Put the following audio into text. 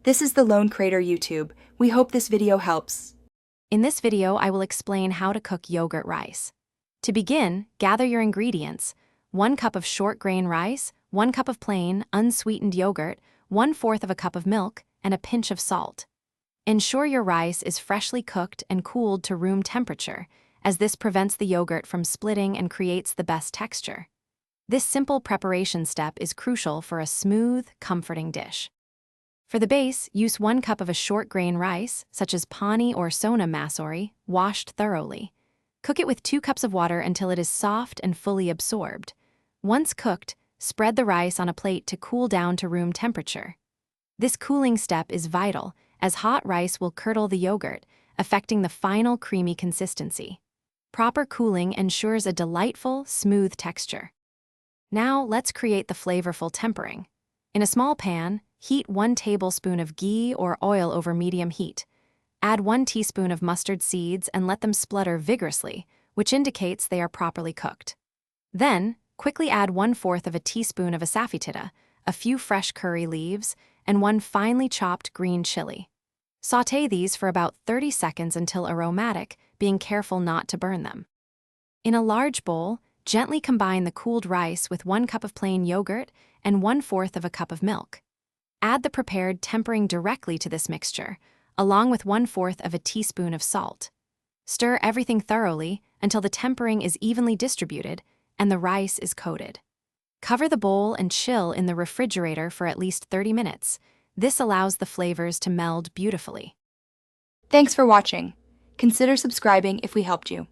This is the Lone Crater YouTube. We hope this video helps. In this video, I will explain how to cook yogurt rice. To begin, gather your ingredients: 1 cup of short grain rice, 1 cup of plain, unsweetened yogurt, 1/4 of a cup of milk, and a pinch of salt. Ensure your rice is freshly cooked and cooled to room temperature, as this prevents the yogurt from splitting and creates the best texture. This simple preparation step is crucial for a smooth, comforting dish. For the base, use 1 cup of a short grain rice, such as pani or sona masori, washed thoroughly. Cook it with 2 cups of water until it is soft and fully absorbed. Once cooked, spread the rice on a plate to cool down to room temperature. This cooling step is vital, as hot rice will curdle the yogurt, affecting the final creamy consistency. Proper cooling ensures a delightful, smooth texture. Now let's create the flavorful tempering. In a small pan, heat 1 tablespoon of ghee or oil over medium heat. Add 1 teaspoon of mustard seeds and let them splutter vigorously, which indicates they are properly cooked. Then, quickly add 1/4 of a teaspoon of asafoetida, a few fresh curry leaves, and 1 finely chopped green chili. Sauté these for about 30 seconds until aromatic, being careful not to burn them. In a large bowl, gently combine the cooled rice with 1 cup of plain yogurt and 1/4 of a cup of milk. Add the prepared tempering directly to this mixture, along with 1/4 of a teaspoon of salt. Stir everything thoroughly until the tempering is evenly distributed and the rice is coated. Cover the bowl and chill in the refrigerator for at least 30 minutes. This allows the flavors to meld beautifully. Thanks for watching. Consider subscribing if we helped you.